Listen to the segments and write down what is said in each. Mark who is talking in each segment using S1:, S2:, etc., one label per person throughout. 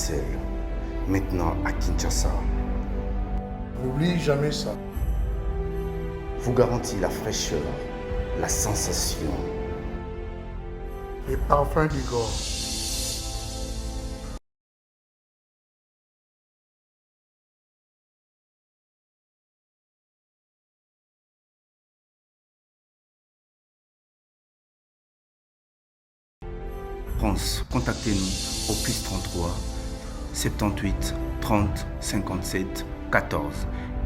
S1: Bruxelles, maintenant à Kinshasa.
S2: N'oublie jamais ça.
S1: Vous garantit la fraîcheur, la sensation.
S2: Les parfums d'Igor.
S1: France, contactez-nous au +33 78 30 57 14.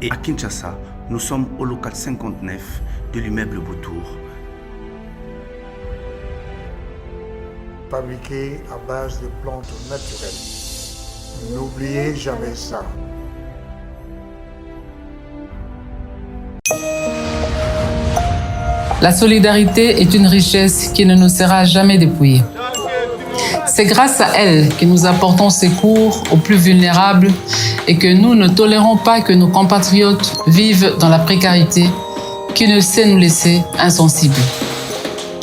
S1: Et à Kinshasa, nous sommes au local 59 de l'immeuble Boutour.
S2: Fabriqué à base de plantes naturelles. N'oubliez jamais ça.
S3: La solidarité est une richesse qui ne nous sera jamais dépouillée. C'est grâce à elle que nous apportons secours aux plus vulnérables et que nous ne tolérons pas que nos compatriotes vivent dans la précarité qui ne sait nous laisser insensibles.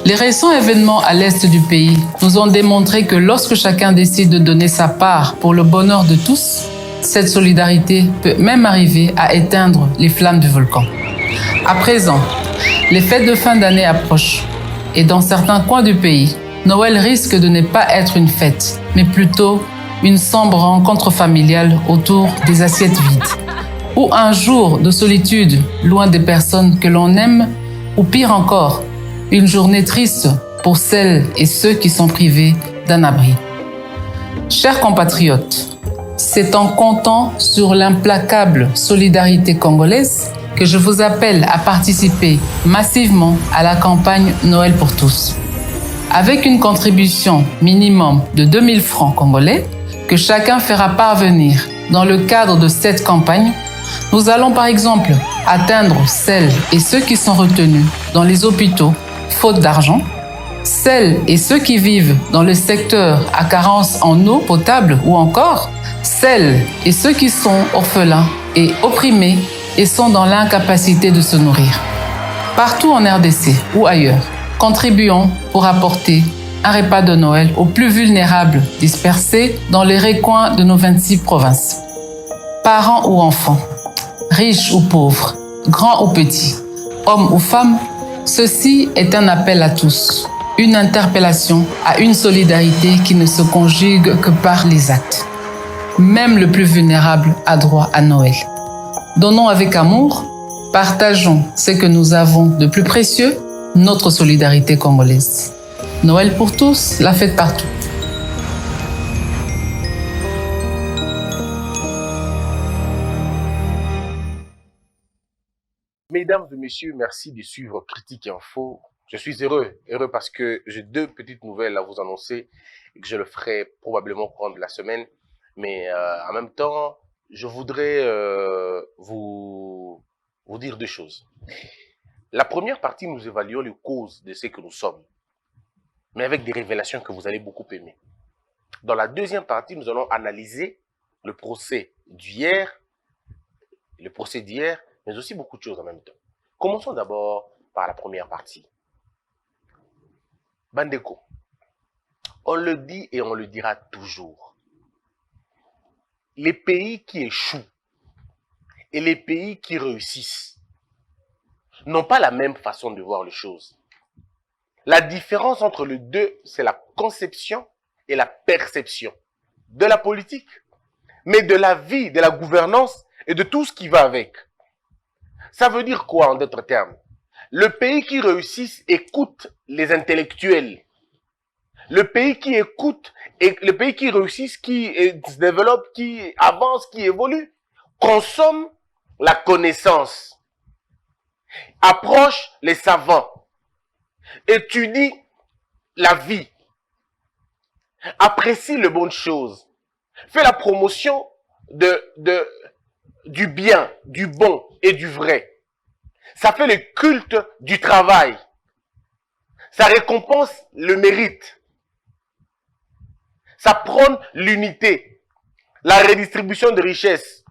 S3: Les récents événements à l'est du pays nous ont démontré que lorsque chacun décide de donner sa part pour le bonheur de tous, cette solidarité peut même arriver à éteindre les flammes du volcan. À présent, les fêtes de fin d'année approchent et dans certains coins du pays, Noël risque de ne pas être une fête, mais plutôt une sombre rencontre familiale autour des assiettes vides. Ou un jour de solitude loin des personnes que l'on aime, ou pire encore, une journée triste pour celles et ceux qui sont privés d'un abri. Chers compatriotes, c'est en comptant sur l'implacable solidarité congolaise que je vous appelle à participer massivement à la campagne Noël pour tous. Avec une contribution minimum de 2000 francs congolais que chacun fera parvenir dans le cadre de cette campagne, nous allons par exemple atteindre celles et ceux qui sont retenus dans les hôpitaux faute d'argent, celles et ceux qui vivent dans le secteur à carence en eau potable ou encore celles et ceux qui sont orphelins et opprimés et sont dans l'incapacité de se nourrir. Partout en RDC ou ailleurs, contribuons pour apporter un repas de Noël aux plus vulnérables dispersés dans les recoins de nos 26 provinces. Parents ou enfants, riches ou pauvres, grands ou petits, hommes ou femmes, ceci est un appel à tous, une interpellation à une solidarité qui ne se conjugue que par les actes. Même le plus vulnérable a droit à Noël. Donnons avec amour, partageons ce que nous avons de plus précieux, notre solidarité congolaise. Noël pour tous, la fête partout.
S4: Mesdames et messieurs, merci de suivre Critique Info. Je suis heureux parce que j'ai deux petites nouvelles à vous annoncer et que je le ferai probablement au cours de la semaine. Mais en même temps, je voudrais vous dire deux choses. La première partie, nous évaluons les causes de ce que nous sommes, mais avec des révélations que vous allez beaucoup aimer. Dans la deuxième partie, nous allons analyser le procès d'hier, mais aussi beaucoup de choses en même temps. Commençons d'abord par la première partie. Bandeko, on le dit et on le dira toujours. Les pays qui échouent et les pays qui réussissent n'ont pas la même façon de voir les choses. La différence entre les deux, c'est la conception et la perception de la politique, mais de la vie, de la gouvernance et de tout ce qui va avec. Ça veut dire quoi en d'autres termes? Le pays qui réussit écoute les intellectuels. Le pays qui écoute et le pays qui réussit, qui se développe, qui avance, qui évolue, consomme la connaissance, approche les savants, étudie la vie, apprécie les bonnes choses, fait la promotion du bien, du bon et du vrai. Ça fait le culte du travail. Ça récompense le mérite. Ça prône l'unité, la redistribution de richesses,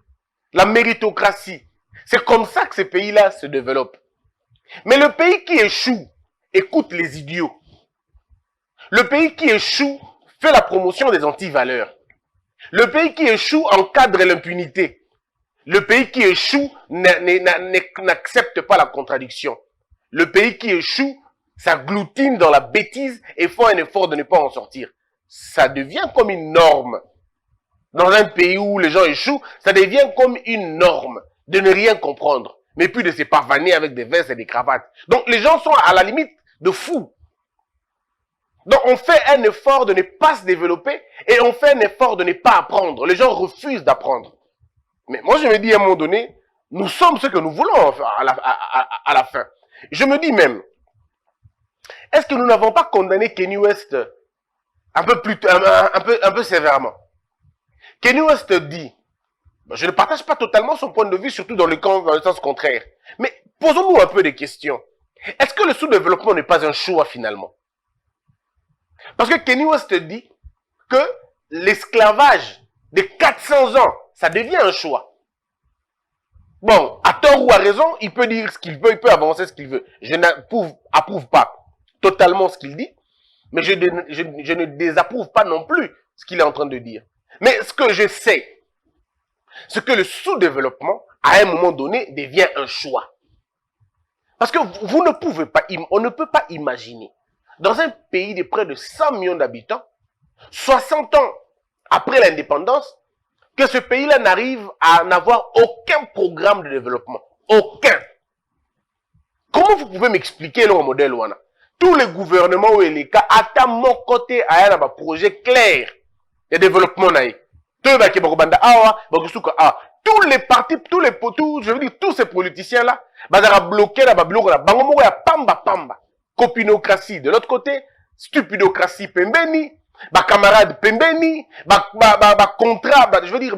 S4: la méritocratie. C'est comme ça que ces pays-là se développent. Mais le pays qui échoue écoute les idiots. Le pays qui échoue fait la promotion des antivaleurs. Le pays qui échoue encadre l'impunité. Le pays qui échoue n'accepte pas la contradiction. Le pays qui échoue s'agglutine dans la bêtise et fait un effort de ne pas en sortir. Ça devient comme une norme. Dans un pays où les gens échouent, ça devient comme une norme de ne rien comprendre, mais puis de se pavaner avec des vestes et des cravates. Donc les gens sont à la limite de fous. Donc on fait un effort de ne pas se développer et on fait un effort de ne pas apprendre. Les gens refusent d'apprendre. Mais moi je me dis à un moment donné, nous sommes ce que nous voulons à la fin. Je me dis même, est-ce que nous n'avons pas condamné Kanye West un peu sévèrement? Kanye West dit, je ne partage pas totalement son point de vue, surtout dans le sens contraire. Mais posons-nous un peu des questions. Est-ce que le sous-développement n'est pas un choix finalement? Parce que Kanye West dit que l'esclavage de 400 ans, ça devient un choix. Bon, à tort ou à raison, il peut dire ce qu'il veut, il peut avancer ce qu'il veut. Je n'approuve pas totalement ce qu'il dit, mais je ne désapprouve pas non plus ce qu'il est en train de dire. Mais ce que je sais, c'est que le sous-développement, à un moment donné, devient un choix. Parce que vous ne pouvez pas, on ne peut pas imaginer, dans un pays de près de 100 millions d'habitants, 60 ans après l'indépendance, que ce pays-là n'arrive à n'avoir aucun programme de développement. Aucun. Comment vous pouvez m'expliquer le modèle Wana? Tous les gouvernements ou les cas, à mon côté, à un projet clair de développement. Tous les partis, je veux dire, tous ces politiciens-là, ils ont bloqué la pamba. Copinocratie de l'autre côté, stupidocratie pembeni, camarade pembeni, contrat, je veux dire,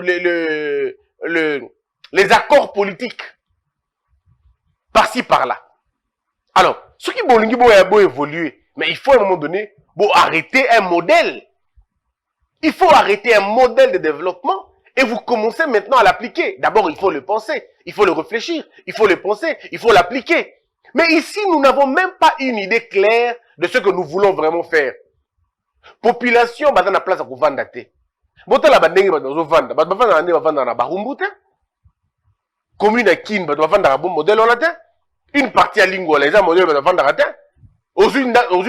S4: les accords politiques, par-ci, par-là. Alors, ce qui vont évoluer, mais il faut à un moment donné, arrêter un modèle. Il faut arrêter un modèle de développement et vous commencez maintenant à l'appliquer. D'abord, il faut le penser, il faut le réfléchir, il faut le penser, il faut l'appliquer. Mais ici, nous n'avons même pas une idée claire de ce que nous voulons vraiment faire. Population, dans la place à Kouvanda. Commune à Kin, modèle une partie à Lingua, les gens modèle aux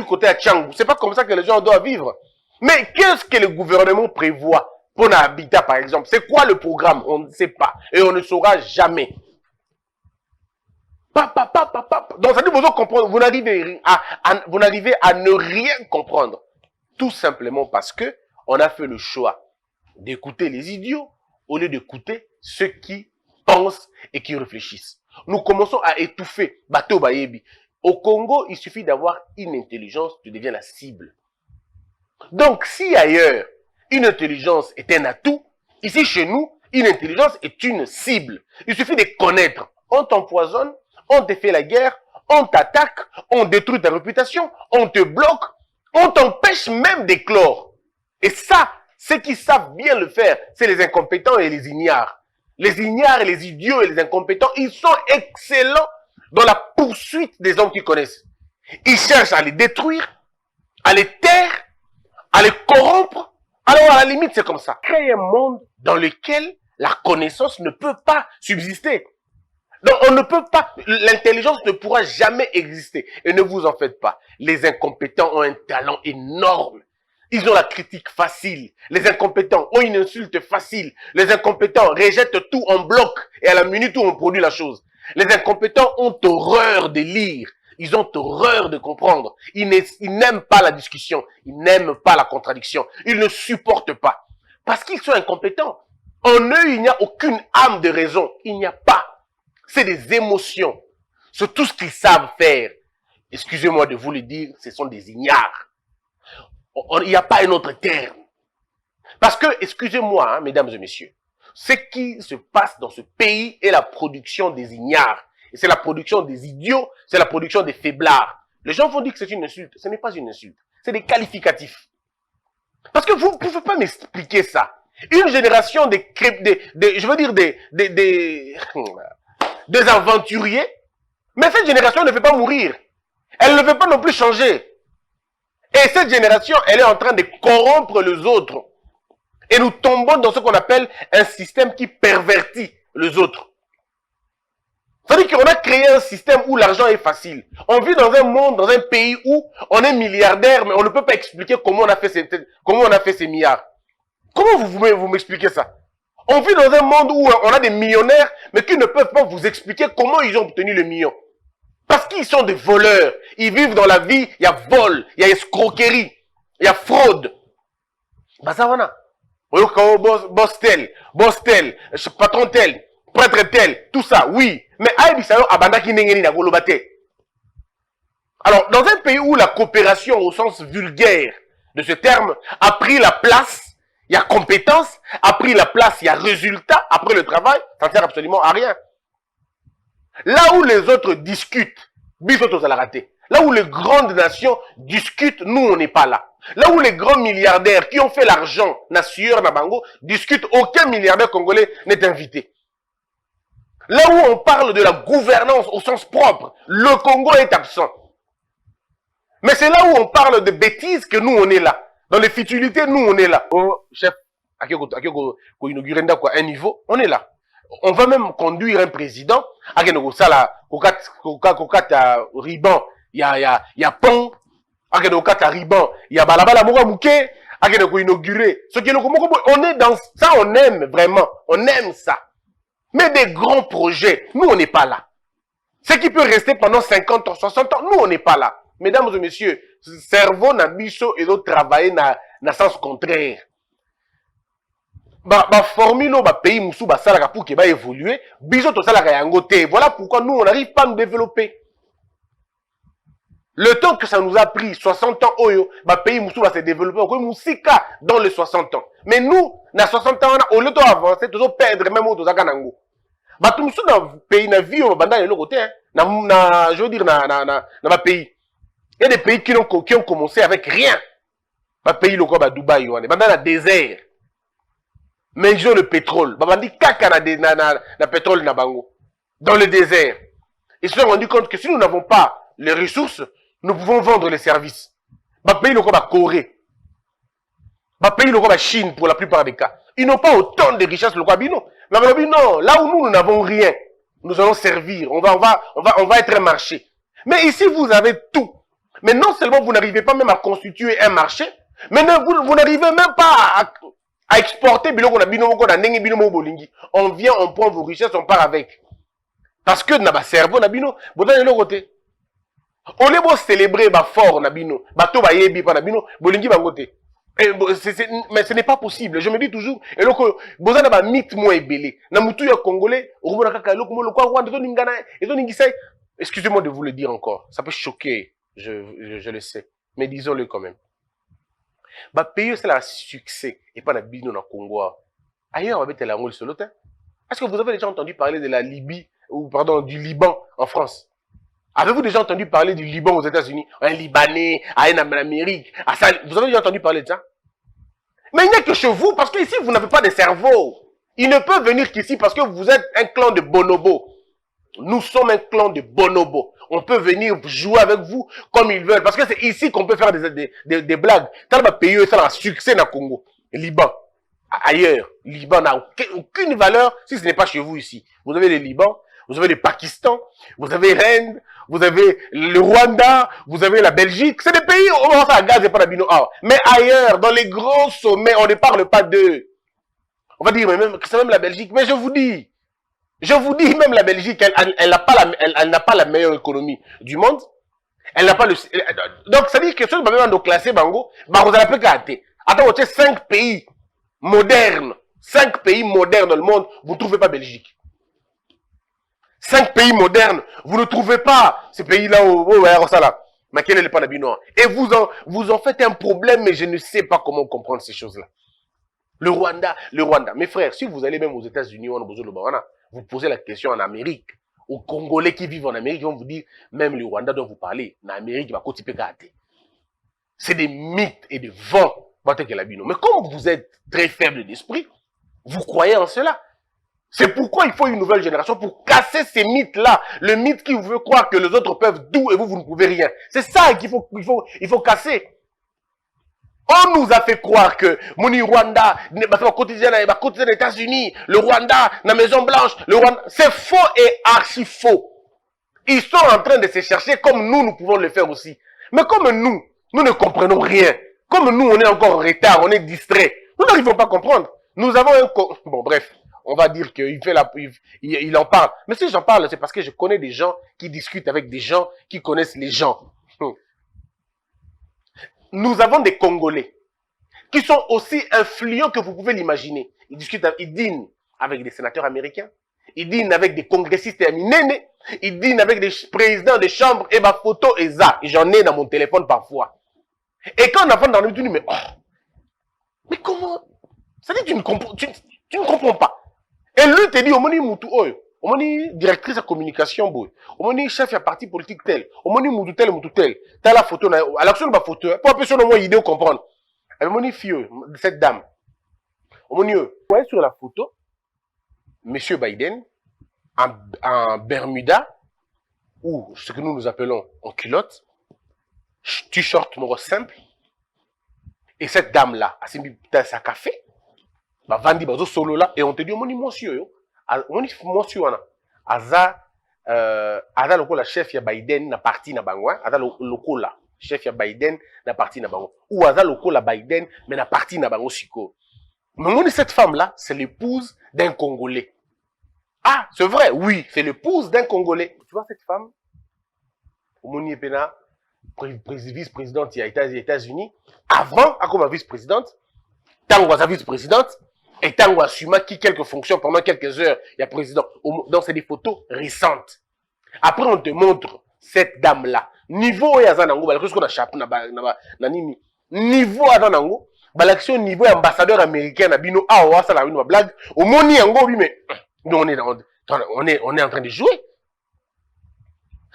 S4: côté à Tchangou. C'est pas comme ça que les gens doivent vivre. Mais qu'est-ce que le gouvernement prévoit pour l'habitat, par exemple? C'est quoi le programme? On ne sait pas. Et on ne saura jamais. Donc, ça dit, vous comprendre, vous n'arrivez à ne rien comprendre. Tout simplement parce que on a fait le choix d'écouter les idiots au lieu d'écouter ceux qui pensent et qui réfléchissent. Nous commençons à étouffer Bateau Bayebi. Au Congo, il suffit d'avoir une intelligence, tu deviens la cible. Donc, si ailleurs, une intelligence est un atout, ici chez nous, une intelligence est une cible. Il suffit de connaître. On t'empoisonne, on te fait la guerre, on t'attaque, on détruit ta réputation, on te bloque, on t'empêche même d'éclore. Et ça, ceux qui savent bien le faire, c'est les incompétents et les ignares. Les ignares et les idiots et les incompétents, ils sont excellents dans la poursuite des hommes qu'ils connaissent. Ils cherchent à les détruire, à les taire, à les corrompre. Alors à la limite, c'est comme ça. Créer un monde dans lequel la connaissance ne peut pas subsister. Donc on ne peut pas, l'intelligence ne pourra jamais exister. Et ne vous en faites pas. Les incompétents ont un talent énorme. Ils ont la critique facile. Les incompétents ont une insulte facile. Les incompétents rejettent tout en bloc et à la minute où on produit la chose. Les incompétents ont horreur de lire. Ils ont horreur de comprendre. Ils n'aiment pas la discussion. Ils n'aiment pas la contradiction. Ils ne supportent pas. Parce qu'ils sont incompétents. En eux, il n'y a aucune âme de raison. Il n'y a pas. C'est des émotions. C'est tout ce qu'ils savent faire. Excusez-moi de vous le dire, ce sont des ignares. Il n'y a pas un autre terme. Parce que, excusez-moi, hein, mesdames et messieurs, ce qui se passe dans ce pays est la production des ignares. Et c'est la production des idiots, c'est la production des faiblards. Les gens vont dire que c'est une insulte. Ce n'est pas une insulte. C'est des qualificatifs. Parce que vous ne pouvez pas m'expliquer ça. Une génération je veux dire des aventuriers, mais cette génération ne veut pas mourir. Elle ne veut pas non plus changer. Et cette génération, elle est en train de corrompre les autres. Et nous tombons dans ce qu'on appelle un système qui pervertit les autres. C'est-à-dire qu'on a créé un système où l'argent est facile. On vit dans un monde, dans un pays où on est milliardaire, mais on ne peut pas expliquer comment on a fait ces milliards. Comment vous m'expliquez ça? On vit dans un monde où on a des millionnaires, mais qui ne peuvent pas vous expliquer comment ils ont obtenu le million. Parce qu'ils sont des voleurs. Ils vivent dans la vie, il y a vol, il y a escroquerie, il y a fraude. Bah ça va. Boss tel, patron tel, prêtre tel, tout ça, oui. Mais alors, dans un pays où la coopération au sens vulgaire de ce terme a pris la place, il y a compétence, a pris la place, il y a résultat, après le travail, ça ne sert absolument à rien. Là où les autres discutent, là où les grandes nations discutent, nous on n'est pas là. Là où les grands milliardaires qui ont fait l'argent, Nassur, Nabango, discutent, aucun milliardaire congolais n'est invité. Là où on parle de la gouvernance au sens propre, le Congo est absent. Mais c'est là où on parle de bêtises que nous on est là. Dans les futilités, nous on est là. Oh, chef, un niveau, on est là. On va même conduire un président, riban, il y a pont, riban, il y a balabala mouke, on est dans ça, on aime vraiment, on aime ça. Mais des grands projets, nous on n'est pas là. Ce qui peut rester pendant 50 ans, 60 ans, nous on n'est pas là. Mesdames et messieurs, cerveau na biso et d'autres travailler na sens contraire. Formule pays musu salaka pour que évoluer, biso to salaka yango te. Voilà pourquoi nous on n'arrive pas à nous développer. Le temps que ça nous a pris 60 ans oyo, pays musu va se développer comme musika dans les 60 ans. Mais nous na 60 ans au lieu d'avancer, toujours perdre même au tozaka nango. Tout musu na pays na vie on banda le côté na je veux dire na pays. Il y a des pays qui ont commencé avec rien. Pays le quoi Dubaï on est dans le désert. Mais ils ont le pétrole. Babandi kaka na pétrole na bango. Dans le désert. Ils se sont rendus compte que si nous n'avons pas les ressources, nous pouvons vendre les services. Pays le quoi Corée. Pays le quoi Chine pour la plupart des cas. Ils n'ont pas autant de richesses le quoi bino. Mais non, là où nous n'avons rien, nous allons servir. On va être un marché. Mais ici vous avez tout. Mais non seulement vous n'arrivez pas même à constituer un marché, mais vous n'arrivez même pas à exporter. On vient, on prend vos richesses, on part avec. Parce que dans cerveau, on côté. On est beau célébrer fort, mais ce n'est pas possible. Je me dis toujours, et donc, excusez-moi de vous le dire encore, ça peut choquer. Je le sais. Mais disons-le quand même. Pays, c'est un succès. Et pas la bino na Congo. Ailleurs, on va mettre la roule sur l'autre. Est-ce que vous avez déjà entendu parler de la Libye, ou pardon, du Liban en France? Avez-vous déjà entendu parler du Liban aux États-Unis? Un Libanais, en Amérique. Vous avez déjà entendu parler de ça? Mais il n'y a que chez vous, parce qu'ici, vous n'avez pas de cerveau. Il ne peut venir qu'ici parce que vous êtes un clan de bonobos. Nous sommes un clan de bonobos. On peut venir jouer avec vous comme ils veulent. Parce que c'est ici qu'on peut faire des blagues. Tant que pays, ça a un succès dans le Congo. Liban. Ailleurs. Liban n'a aucune valeur si ce n'est pas chez vous ici. Vous avez le Liban, vous avez le Pakistan, vous avez l'Inde, vous avez le Rwanda, vous avez la Belgique. C'est des pays où on va faire gaz et pas d'abino. Mais ailleurs, dans les grands sommets, on ne parle pas d'eux. On va dire, mais même, c'est même la Belgique. Mais je vous dis, même la Belgique, elle n'a pas la meilleure économie du monde. Elle n'a pas le... Donc, ça dit que ceux qui vont nous classer, Bango, vous allez plus gâter. Attends, vous avez 5 pays modernes. 5 pays modernes dans le monde, vous ne trouvez pas Belgique. 5 pays modernes, vous ne trouvez pas ces pays-là au Sala. Mais quel est le panabinois? Et vous en faites un problème, mais je ne sais pas comment comprendre ces choses-là. Le Rwanda. Mes frères, si vous allez même aux États-Unis, vous posez la question en Amérique, aux Congolais qui vivent en Amérique, ils vont vous dire, même le Rwanda dont vous parlez, en Amérique, il va continuer à gâter. C'est des mythes et des vents. Mais comme vous êtes très faible d'esprit, vous croyez en cela. C'est pourquoi il faut une nouvelle génération pour casser ces mythes-là. Le mythe qui vous veut croire que les autres peuvent tout et vous ne pouvez rien. C'est ça qu'il faut casser. On nous a fait croire que Moni Rwanda, quotidien des États-Unis, le Rwanda, la Maison Blanche, le Rwanda, c'est faux et archi faux. Ils sont en train de se chercher comme nous pouvons le faire aussi. Mais comme nous ne comprenons rien. Comme nous, on est encore en retard, on est distrait. Nous n'arrivons pas à comprendre. Nous avons un... Bon, bref, on va dire il en parle. Mais si j'en parle, c'est parce que je connais des gens qui discutent avec des gens qui connaissent les gens. Nous avons des Congolais qui sont aussi influents que vous pouvez l'imaginer. Ils dînent avec des sénateurs américains, ils dînent avec des congressistes éminents, ils dînent avec des présidents de chambres, et ma photo est ça. J'en ai dans mon téléphone parfois. Et quand on a dans le tu dis, mais comment? Ça dit, tu ne comprends pas. Et lui te dit, Omoni Moutou, Omoni directrice de communication, Omoni chef de parti politique tel, Omoni Moutou tel. T'as la photo, à l'action de ma photo, pour appeler son nom, idée de comprendre. Omoni fille, cette dame. Omoni, vous voyez sur la photo, Monsieur Biden, en Bermuda, ou ce que nous appelons en culotte, t-shirt noir simple, et cette dame-là, a mis sa café, bah vandi bazo solo là, et on te dit, Omoni monsieur, monsieur, aza lokola chef ya Biden na parti na bango, aza lokola chef ya Biden na parti na bango, ou aza lokola Biden mais na parti na bango siko. Mais cette femme-là, c'est l'épouse d'un Congolais. Ah, c'est vrai, oui, c'est l'épouse d'un Congolais. Tu vois cette femme? Omoni Epena, vice-présidente des États-Unis, avant, comme vice-présidente, tant sa vice-présidente, et tant qu'on assume qui quelques fonctions pendant quelques heures, il y a président. Donc, c'est des photos récentes. Après, on te montre cette dame-là. Niveau Yazanango, parce qu'on a chapé niveau Yazanango, l'action niveau ambassadeur américain, Nabino, ça la une blague. Au moni yango, oui, mais on est en train de jouer.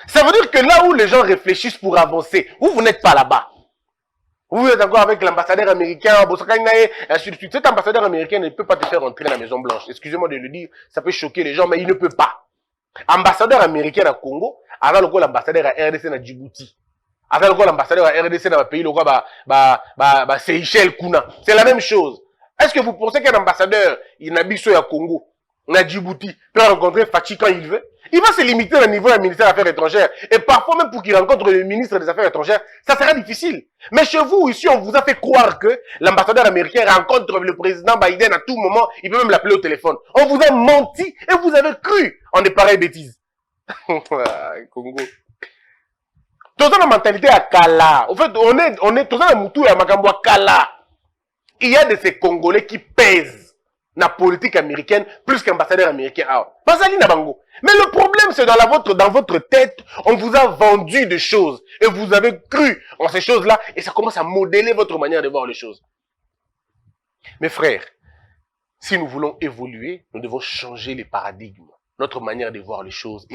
S4: Ça veut dire que là où les gens réfléchissent pour avancer, vous n'êtes pas là-bas. Vous êtes encore avec l'ambassadeur américain, ainsi de suite. Cet ambassadeur américain ne peut pas te faire entrer dans la Maison Blanche. Excusez-moi de le dire, ça peut choquer les gens, mais il ne peut pas. Ambassadeur américain à Congo, avant le l'ambassadeur à RDC à Djibouti. Avant le l'ambassadeur à RDC dans le pays, le Seychelles, Kuna. C'est la même chose. Est-ce que vous pensez qu'un ambassadeur, il n'habite à Congo, à Djibouti, peut rencontrer Fachi quand il veut? Il va se limiter au niveau du ministère des Affaires étrangères. Et parfois, même pour qu'il rencontre le ministre des Affaires étrangères, ça sera difficile. Mais chez vous, ici, on vous a fait croire que l'ambassadeur américain rencontre le président Biden à tout moment. Il peut même l'appeler au téléphone. On vous a menti et vous avez cru en des pareilles bêtises. Congo. Tout ça, la mentalité à Kala. En fait, on est tout ça, la moutou à Makambo à Kala. Il y a de ces Congolais qui pèsent la politique américaine plus qu'ambassadeur américain. Mais le problème, c'est dans votre tête, on vous a vendu des choses et vous avez cru en ces choses-là et ça commence à modeler votre manière de voir les choses. Mes frères, si nous voulons évoluer, nous devons changer les paradigmes, notre manière de voir les choses.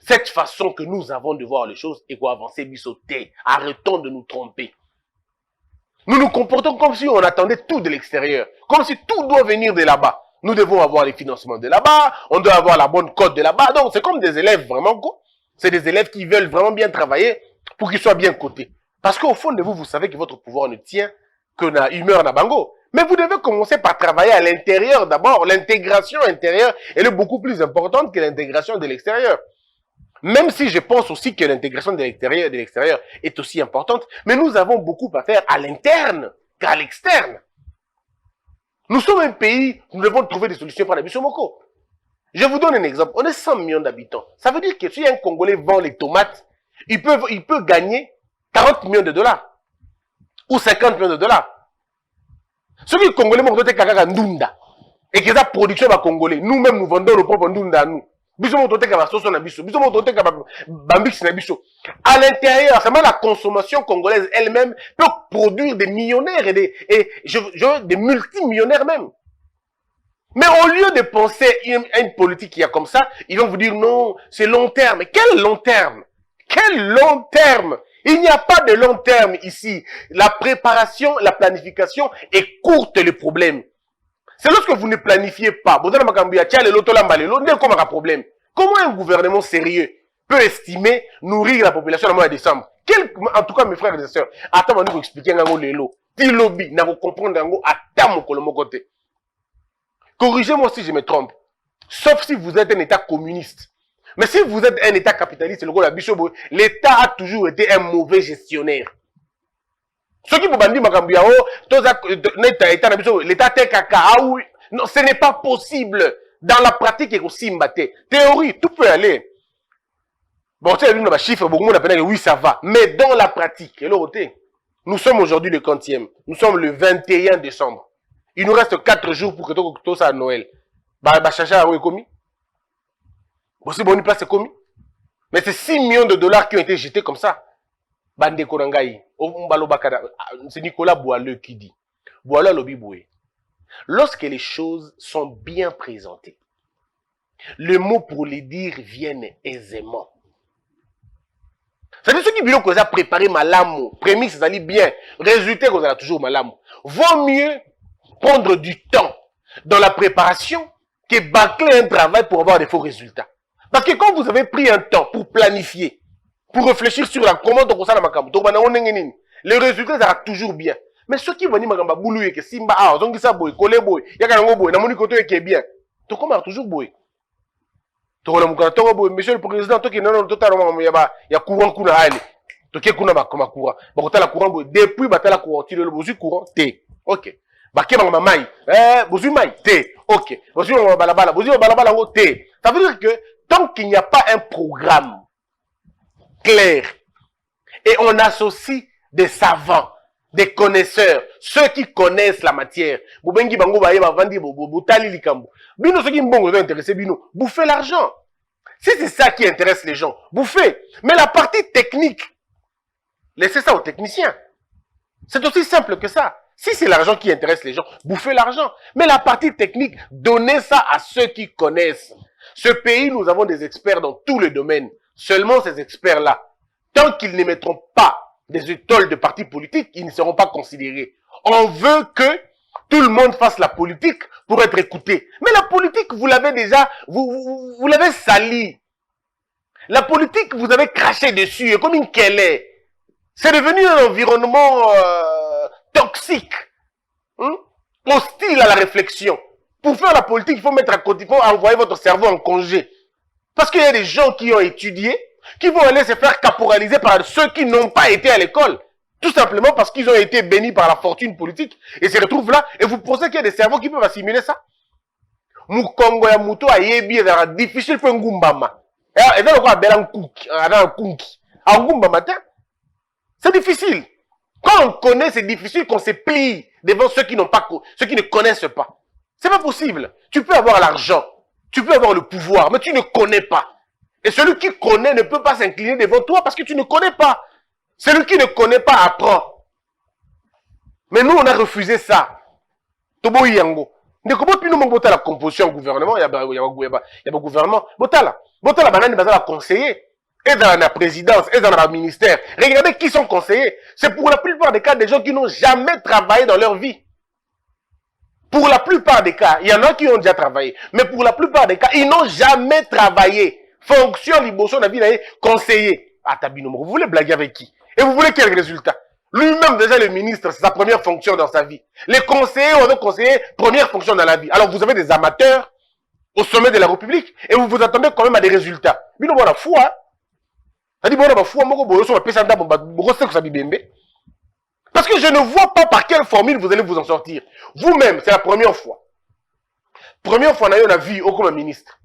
S4: Cette façon que nous avons de voir les choses et qu'on avance bisoté. Arrêtons de nous tromper. Nous nous comportons comme si on attendait tout de l'extérieur, comme si tout doit venir de là-bas. Nous devons avoir les financements de là-bas, on doit avoir la bonne cote de là-bas. Donc, c'est comme des élèves vraiment, quoi. C'est des élèves qui veulent vraiment bien travailler pour qu'ils soient bien cotés. Parce qu'au fond de vous, vous savez que votre pouvoir ne tient que na humeur na bango. Mais vous devez commencer par travailler à l'intérieur d'abord. L'intégration intérieure, elle est beaucoup plus importante que l'intégration de l'extérieur. Même si je pense aussi que l'intégration de l'extérieur est aussi importante, mais nous avons beaucoup à faire à l'interne qu'à l'externe. Nous sommes un pays, nous devons trouver des solutions pour la Bissomoko. Je vous donne un exemple. On est 100 millions d'habitants. Ça veut dire que si un Congolais vend les tomates, il peut gagner 40 millions de dollars. Ou 50 millions de dollars. Ceux qui sont Congolais, ils ont ndunda. Et que la production va Congolais. Nous-mêmes, nous vendons nos propres ndunda à nous. À l'intérieur, seulement la consommation congolaise elle-même peut produire des millionnaires et des multimillionnaires même. Mais au lieu de penser à une politique qui est comme ça, ils vont vous dire non, c'est long terme. Quel long terme? Quel long terme? Il n'y a pas de long terme ici. La préparation, la planification est courte le problème. C'est lorsque vous ne planifiez pas. Comment un gouvernement sérieux peut estimer nourrir la population au mois de décembre? Quel en tout cas, mes frères et sœurs, attends, on va expliquer un lelo. Ti lobby, n'a pas comprendre un go, attends mon côté. Corrigez-moi si je me trompe. Sauf si vous êtes un État communiste. Mais si vous êtes un État capitaliste, l'État a toujours été un mauvais gestionnaire. Ceux qui vous bandit Makambiao, l'État TKK, non, ce n'est pas possible. Dans la pratique, il y a aussi une bataille. Théorie, tout peut aller. Bon, tu as vu, chiffre, oui, ça va. Mais dans la pratique, nous sommes aujourd'hui le 40e. Nous sommes le 21 décembre. Il nous reste 4 jours pour que tout ça à Noël. Chacha a commis. Bon, c'est bon, une place c'est commis. Mais c'est 6 millions de dollars qui ont été jetés comme ça. Bande Korangaï. C'est Nicolas Boileau qui dit. Boileau Lobi Boué. Lorsque les choses sont bien présentées, les mots pour les dire viennent aisément. C'est-à-dire ceux qui disent que ça préparé malamou, prémisse, ça dit bien, résultat que vous avez toujours malamou. Vaut mieux prendre du temps dans la préparation que bâcler un travail pour avoir des faux résultats. Parce que quand vous avez pris un temps pour planifier, pour réfléchir sur la commande de la makambo, les résultats ça va toujours bien. Mais ceux qui vont dire que que simba ah zongi sa boy kole boy yaka boy na moni koto est bien. To comment toujours boy. To la mukana to boy monsieur le président to ki non totalement ya courant kuna ali. To ke kuna ba comme courant. Ba kota la courant boy depuis batala courant tu le bozu courant té. OK. Ba ke ba mai bozu mai té. OK. Bozu balabala bozu balabala ngo té. Ça veut dire que tant qu'il n'y a pas un programme clair et on associe des savants, des connaisseurs, ceux qui connaissent la matière. Boubengi bango baye bavandi botali likambo. Bino ceux qui mbongo intéressé bino, bouffez l'argent. Si c'est ça qui intéresse les gens, bouffez. Mais la partie technique, laissez ça aux techniciens. C'est aussi simple que ça. Si c'est l'argent qui intéresse les gens, bouffez l'argent. Mais la partie technique, donnez ça à ceux qui connaissent. Ce pays, nous avons des experts dans tous les domaines. Seulement ces experts-là, tant qu'ils ne mettront pas des étoiles de partis politiques, ils ne seront pas considérés. On veut que tout le monde fasse la politique pour être écouté. Mais la politique, vous l'avez déjà, vous l'avez sali. La politique, vous avez craché dessus, comme une kélé. C'est devenu un environnement toxique, hostile à la réflexion. Pour faire la politique, il faut mettre à côté, il faut envoyer votre cerveau en congé. Parce qu'il y a des gens qui ont étudié, qui vont aller se faire caporaliser par ceux qui n'ont pas été à l'école. Tout simplement parce qu'ils ont été bénis par la fortune politique et se retrouvent là. Et vous pensez qu'il y a des cerveaux qui peuvent assimiler ça? Mukongo ya muto a yebi est difficile pour ngumbama. Et dans le cas belan kunki, c'est difficile. Quand on connaît, c'est difficile qu'on se plie devant ceux qui n'ont pas, ceux qui ne connaissent pas. C'est pas possible. Tu peux avoir l'argent, tu peux avoir le pouvoir, mais tu ne connais pas. Et celui qui connaît ne peut pas s'incliner devant toi parce que tu ne connais pas. Celui qui ne connaît pas apprend. Mais nous, on a refusé ça. Tobo yango. Ne comment puis nous monter la composition au gouvernement, il y a un gouvernement. Botala banane bazala conseiller. Et dans la présidence, et dans le ministère. Regardez qui sont conseillers. C'est pour la plupart des cas des gens qui n'ont jamais travaillé dans leur vie. Pour la plupart des cas, il y en a qui ont déjà travaillé. Mais pour la plupart des cas, ils n'ont jamais travaillé. Fonction liboso na vie conseiller. Ah, Tabino, vous voulez blaguer avec qui? Et vous voulez quel résultat? Lui-même, déjà, le ministre, c'est sa première fonction dans sa vie. Les conseillers ont conseillers, première fonction dans la vie. Alors, vous avez des amateurs au sommet de la République et vous vous attendez quand même à des résultats. Bino, bon, la foi. Ça dit, bon, la foi, parce que je ne vois pas par quelle formule vous allez vous en sortir. Vous-même, c'est la première fois. Première fois, on a vu au comme ministre.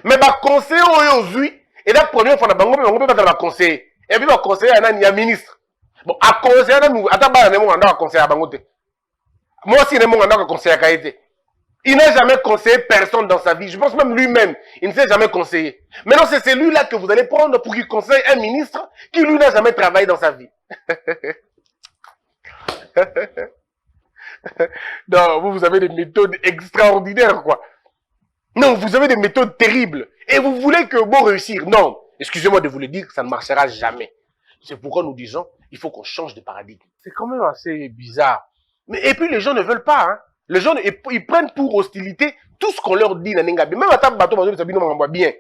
S4: Mais ma conseiller aujourd'hui, et la première fois, on a pas conseiller. Et puis, ma conseiller, il y a ministre. Bon, à conseiller, à conseiller à Bangote. Moi aussi, je conseiller à Kaïté. Il n'a jamais conseillé personne dans sa vie. Je pense même lui-même, il ne s'est jamais conseillé. Maintenant, c'est celui-là que vous allez prendre pour qu'il conseille un ministre qui, lui, n'a jamais travaillé dans sa vie. Non, vous avez des méthodes extraordinaires, quoi. Non, vous avez des méthodes terribles. Et vous voulez que bon réussir. Non, excusez-moi de vous le dire, ça ne marchera jamais. C'est pourquoi nous disons, il faut qu'on change de paradigme. C'est quand même assez bizarre. Mais, et puis les gens ne veulent pas, hein. Les gens, ils prennent pour hostilité tout ce qu'on leur dit. Même à table bateau, bien.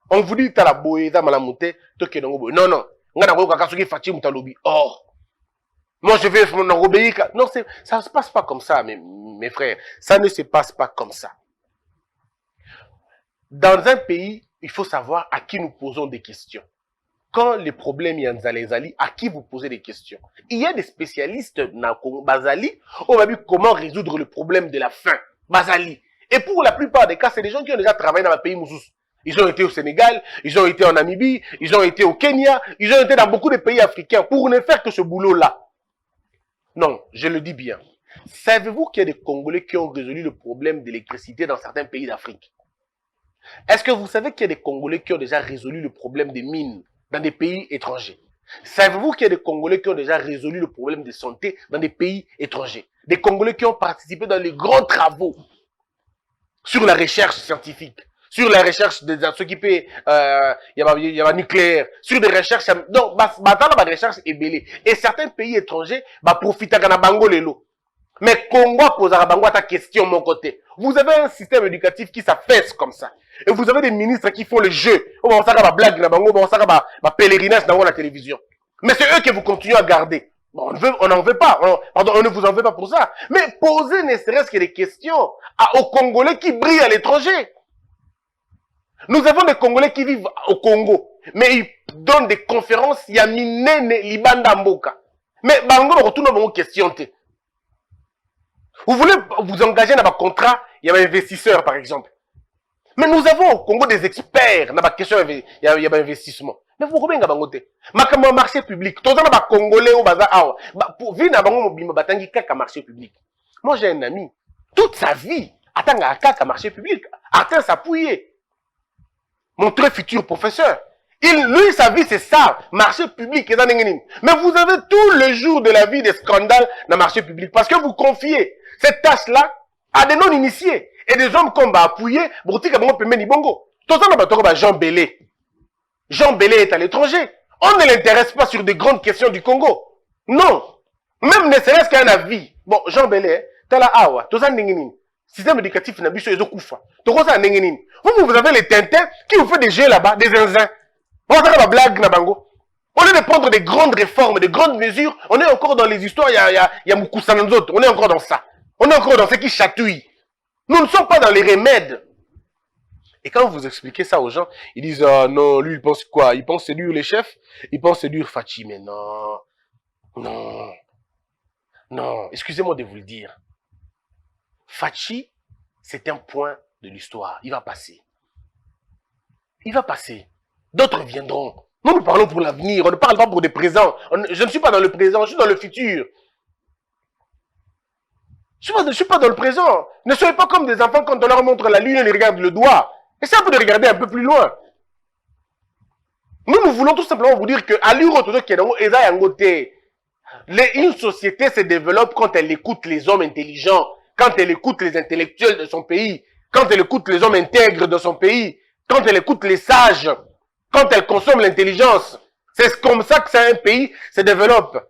S4: On vous dit, t'as la boye, t'as malamoute, t'as non, non. Oh, moi je vais obéir. Non, ça ne se passe pas comme ça, mes frères. Ça ne se passe pas comme ça. Dans un pays, il faut savoir à qui nous posons des questions. Quand les problèmes y en zali, à qui vous posez des questions? Il y a des spécialistes dans Bazali, on va dire comment résoudre le problème de la faim. Bazali. Et pour la plupart des cas, c'est des gens qui ont déjà travaillé dans le pays Moussous. Ils ont été au Sénégal, ils ont été en Namibie, ils ont été au Kenya, ils ont été dans beaucoup de pays africains pour ne faire que ce boulot-là. Non, je le dis bien. Savez-vous qu'il y a des Congolais qui ont résolu le problème d'électricité dans certains pays d'Afrique? Est-ce que vous savez qu'il y a des Congolais qui ont déjà résolu le problème des mines dans des pays étrangers? Savez-vous qu'il y a des Congolais qui ont déjà résolu le problème de santé dans des pays étrangers? Des Congolais qui ont participé dans les grands travaux sur la recherche scientifique, sur la recherche de ce qui peut, il y a nucléaire, sur des recherches, donc, la recherche est belle. Et certains pays étrangers, profitent de la bango lelo. Mais Congo pose à bango ta question de mon côté. Vous avez un système éducatif qui s'affaisse comme ça. Et vous avez des ministres qui font le jeu. On va faire blague na bango, on va faire pèlerinage dans la télévision. Mais c'est eux que vous continuez à garder. Bon, on n'en veut pas. On ne vous en veut pas pour ça. Mais posez ne serait-ce que des questions aux Congolais qui brillent à l'étranger. Nous avons des Congolais qui vivent au Congo. Mais ils donnent des conférences. Il y a Minene Libanda Mboka. Mais bango retourne à vos questions. Vous voulez vous engager dans un contrat, il y a un investisseur par exemple. Mais nous avons au Congo des experts dans la question, il y a un investissement. Mais vous comprenez un marché public. Tous les Congolais au bazar, pour vivre dans un marché public. Moi j'ai un ami, toute sa vie, attend un marché public, attend s'appuyer. Mon très futur professeur. Lui, sa vie, c'est ça, marché public. Mais vous avez tout le jour de la vie des scandales dans le marché public. Parce que vous confiez cette tâche-là à des non-initiés. Et des hommes comme appuyer, Jean Bélé. Jean Bélé est à l'étranger. On ne l'intéresse pas sur des grandes questions du Congo. Non. Même ne serait-ce qu'un avis. Bon, Jean Bélé, système éducatif n'a plus vous avez les Tintins qui vous fait des jeux là-bas, des zinzins. On va faire la blague na bango. Au lieu de prendre des grandes réformes, des grandes mesures, on est encore dans les histoires, il y a Moukoussan nous autres. On est encore dans ça. On est encore dans ce qui chatouille. Nous ne sommes pas dans les remèdes. Et quand vous expliquez ça aux gens, ils disent non, lui il pense quoi? Il pense séduire les chefs, il pense séduire Fachi, mais non. Non. Non, excusez-moi de vous le dire. Fachi, c'est un point de l'histoire. Il va passer. Il va passer. D'autres viendront. Nous parlons pour l'avenir. On ne parle pas pour des présents. Je ne suis pas dans le présent, je suis dans le futur. Je ne suis pas dans le présent. Ne soyez pas comme des enfants quand on leur montre la lune, ils regardent le doigt. Essayez un peu de regarder un peu plus loin. Nous voulons tout simplement vous dire que à une société se développe quand elle écoute les hommes intelligents, quand elle écoute les intellectuels de son pays, quand elle écoute les hommes intègres de son pays, quand elle écoute les sages, quand elle consomme l'intelligence. C'est comme ça que un pays se développe.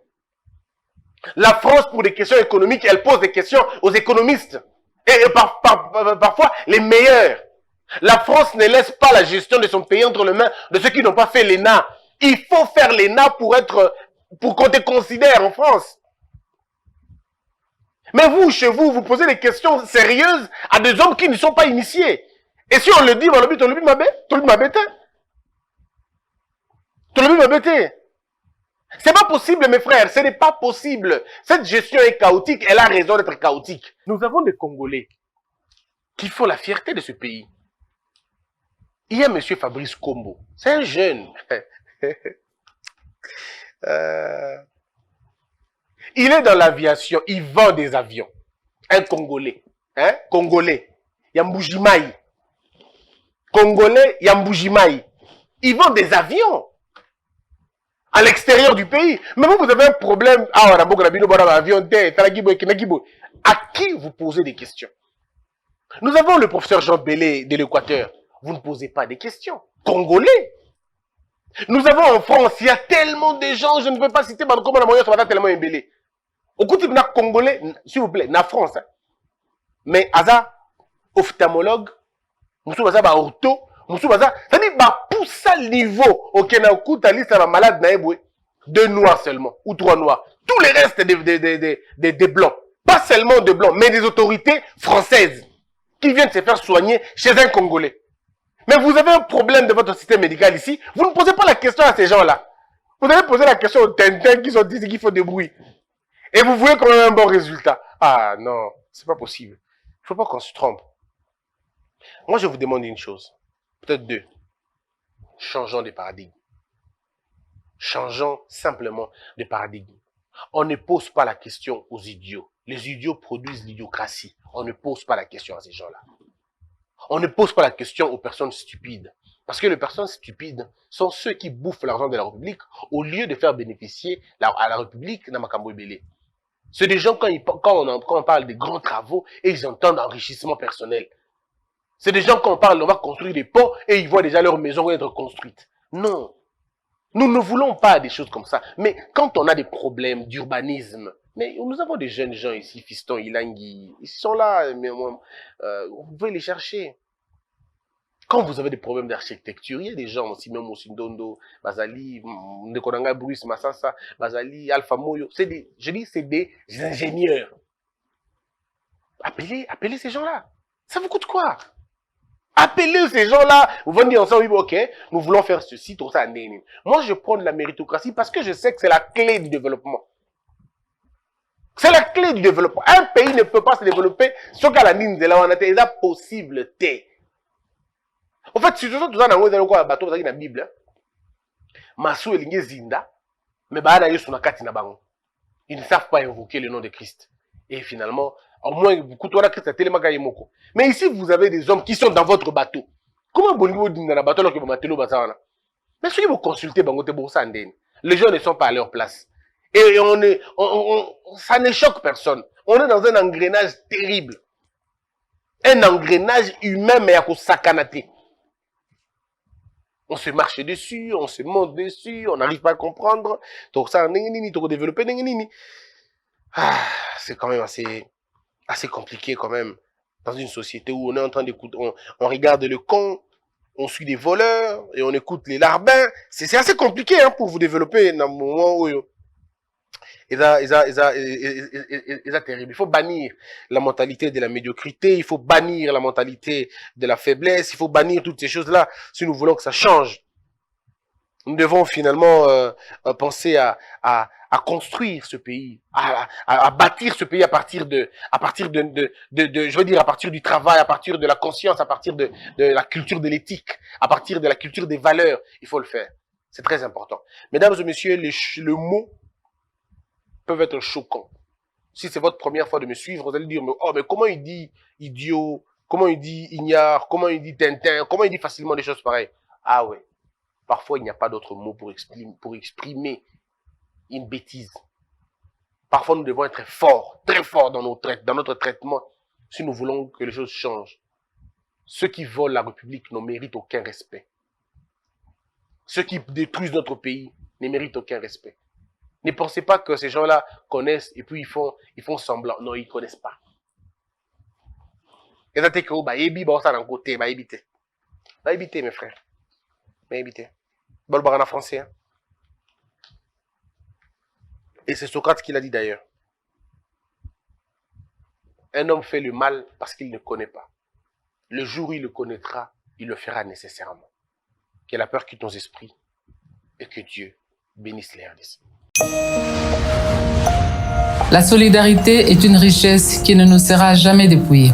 S4: La France, pour des questions économiques, elle pose des questions aux économistes. Et parfois, les meilleurs. La France ne laisse pas la gestion de son pays entre les mains de ceux qui n'ont pas fait l'ENA. Il faut faire l'ENA pour qu'on te considère en France. Mais vous, chez vous, vous posez des questions sérieuses à des hommes qui ne sont pas initiés. Et si on le dit, c'est pas possible, mes frères, ce n'est pas possible. Cette gestion est chaotique, elle a raison d'être chaotique. Nous avons des Congolais qui font la fierté de ce pays. Il y a M. Fabrice Kombo, c'est un jeune. Il est dans l'aviation, il vend des avions. Un Congolais. Congolais. Yamboujimaï. Congolais, Yamboujimaï. Il vend des avions. À l'extérieur du pays. Mais vous avez un problème. À qui vous posez des questions? Nous avons le professeur Jean Bélé de l'Équateur. Vous ne posez pas des questions. Congolais. Nous avons en France, il y a tellement de gens, je ne peux pas citer, mais comment la moyenne ça va tellement embellé. Au côté de Congolais, s'il vous plaît, na France. Mais Aza, ophtalmologue, Moussou Baza, ortho, Moussou Baza, ça dit, Tout ça niveau, ok, na okuta liste à malade na eboué. 2 noirs seulement, ou 3 noirs. Tous les restes des blancs. Pas seulement des blancs, mais des autorités françaises qui viennent se faire soigner chez un Congolais. Mais vous avez un problème de votre système médical ici, vous ne posez pas la question à ces gens-là. Vous allez poser la question aux Tintins qui sont ici, qui font des bruits. Et vous voulez qu'on ait un bon résultat. Ah non, c'est pas possible. Il ne faut pas qu'on se trompe. Moi, je vous demande une chose. Peut-être 2. Changeons de paradigme. Changeons simplement de paradigme. On ne pose pas la question aux idiots. Les idiots produisent l'idiocratie. On ne pose pas la question à ces gens-là. On ne pose pas la question aux personnes stupides. Parce que les personnes stupides sont ceux qui bouffent l'argent de la République au lieu de faire bénéficier à la République dans Makambo Ebele. C'est des gens, quand on parle des grands travaux, et ils entendent enrichissement personnel. C'est des gens, quand on parle, on va construire des ponts, et ils voient déjà leur maison être construite. Non. Nous ne voulons pas des choses comme ça. Mais quand on a des problèmes d'urbanisme, mais nous avons des jeunes gens ici, Fiston, Ilangi, ils sont là, mais vous pouvez les chercher. Quand vous avez des problèmes d'architecture, il y a des gens aussi, même au Sindondo, Bazali, Ndekonanga Bruce, Massassa, Bazali, Alpha Moyo, c'est des ingénieurs. Appelez ces gens-là. Ça vous coûte quoi? Appelez ces gens-là, vous venez ensemble, oui, ok, nous voulons faire ceci, tout ça, néné. Moi, je prends de la méritocratie parce que je sais que c'est la clé du développement. C'est la clé du développement. Un pays ne peut pas se développer sans qu'à la ligne de la c'est possible. En fait, si tout ça, dans le bateau, vous avez la Bible. Massou et Zinda, mais ils ne savent pas invoquer le nom de Christ. Et finalement, au moins, beaucoup de Christ a tellement gagné moko. Mais ici, vous avez des hommes qui sont dans votre bateau. Comment vous dites dans le bateau alors que vous mettez le bateau? Mais si vous consultez, les gens ne sont pas à leur place. Et ça ne choque personne. On est dans un engrenage terrible. Un engrenage humain, mais à cause sakanaté. On se marche dessus, on se monte dessus, on n'arrive pas à comprendre. Donc ça, développer, c'est quand même assez compliqué quand même. Dans une société où on est en train d'écouter, on regarde le con, on suit des voleurs et on écoute les larbins. C'est assez compliqué hein, pour vous développer dans le moment où... Et ça terrible. Il faut bannir la mentalité de la médiocrité, il faut bannir la mentalité de la faiblesse, il faut bannir toutes ces choses-là si nous voulons que ça change. Nous devons finalement penser à construire ce pays, à bâtir ce pays à partir je veux dire, à partir du travail, à partir de la conscience, à partir de la culture de l'éthique, à partir de la culture des valeurs. Il faut le faire. C'est très important. Mesdames et messieurs, le mot peuvent être choquants. Si c'est votre première fois de me suivre, vous allez dire, mais comment il dit idiot, comment il dit ignare, comment il dit tintin, comment il dit facilement des choses pareilles. Ah ouais. Parfois, il n'y a pas d'autre mot pour exprimer une bêtise. Parfois, nous devons être forts, très forts dans notre traitement, si nous voulons que les choses changent. Ceux qui volent la République ne méritent aucun respect. Ceux qui détruisent notre pays ne méritent aucun respect. Ne pensez pas que ces gens-là connaissent et puis ils font semblant. Non, ils ne connaissent pas. Et ça, c'est que, mes frères. Bolbarana français. Hein? Et c'est Socrate qui l'a dit d'ailleurs. Un homme fait le mal parce qu'il ne connaît pas. Le jour où il le connaîtra, il le fera nécessairement. Que la peur quitte nos esprits et que Dieu bénisse les RDC.
S3: La solidarité est une richesse qui ne nous sera jamais dépouillée.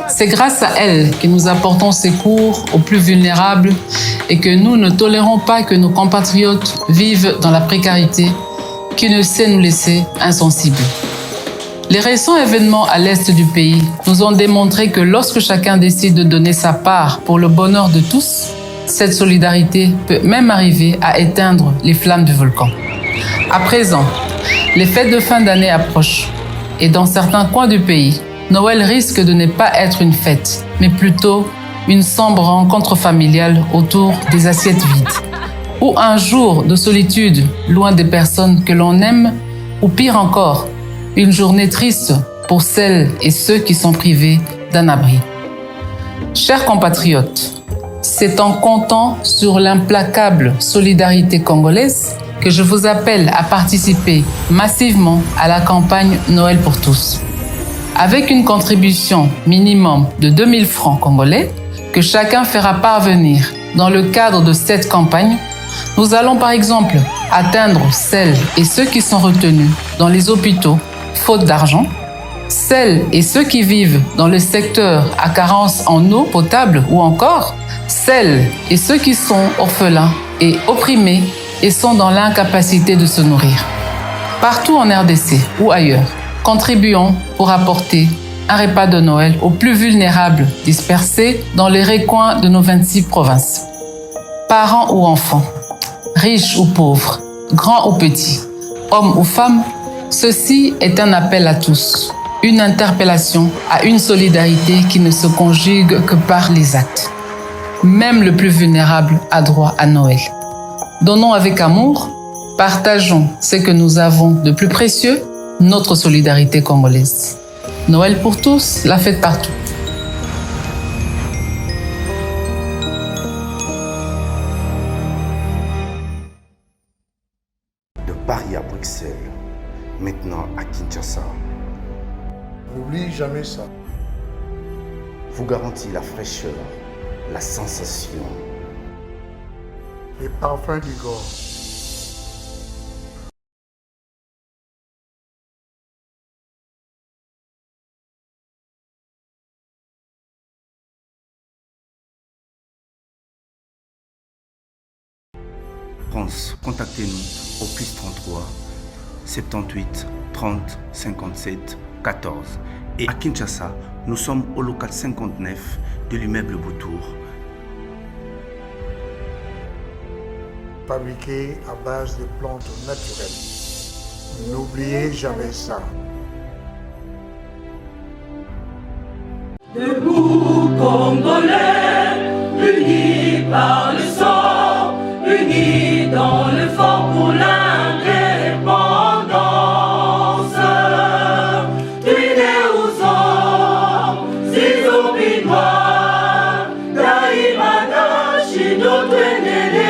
S3: C'est grâce à elle que nous apportons secours aux plus vulnérables et que nous ne tolérons pas que nos compatriotes vivent dans la précarité qui ne sait nous laisser insensibles. Les récents événements à l'est du pays nous ont démontré que lorsque chacun décide de donner sa part pour le bonheur de tous, cette solidarité peut même arriver à éteindre les flammes du volcan. À présent, les fêtes de fin d'année approchent et dans certains coins du pays, Noël risque de ne pas être une fête, mais plutôt une sombre rencontre familiale autour des assiettes vides. Ou un jour de solitude loin des personnes que l'on aime, ou pire encore, une journée triste pour celles et ceux qui sont privés d'un abri. Chers compatriotes, C'est en comptant sur l'implacable solidarité congolaise que je vous appelle à participer massivement à la campagne Noël pour tous. Avec une contribution minimum de 2000 francs congolais que chacun fera parvenir dans le cadre de cette campagne, nous allons par exemple atteindre celles et ceux qui sont retenus dans les hôpitaux faute d'argent, celles et ceux qui vivent dans le secteur à carence en eau potable ou encore celles et ceux qui sont orphelins et opprimés et sont dans l'incapacité de se nourrir. Partout en RDC ou ailleurs, contribuons pour apporter un repas de Noël aux plus vulnérables dispersés dans les recoins de nos 26 provinces. Parents ou enfants, riches ou pauvres, grands ou petits, hommes ou femmes, ceci est un appel à tous, une interpellation à une solidarité qui ne se conjugue que par les actes. Même le plus vulnérable a droit à Noël. Donnons avec amour, partageons ce que nous avons de plus précieux, notre solidarité congolaise. Noël pour tous, la fête partout.
S1: De Paris à Bruxelles, maintenant à Kinshasa,
S2: N'oublie jamais ça.
S1: vous garantit la fraîcheur, la sensation.
S2: Les parfums du Gore.
S1: France, contactez-nous au +33 78 30 57 14. Et à Kinshasa, nous sommes au local 59 de l'immeuble Boutour.
S2: Fabriqué à base de plantes naturelles. N'oubliez jamais ça.
S5: Debout Congolais, unis par le sang, unis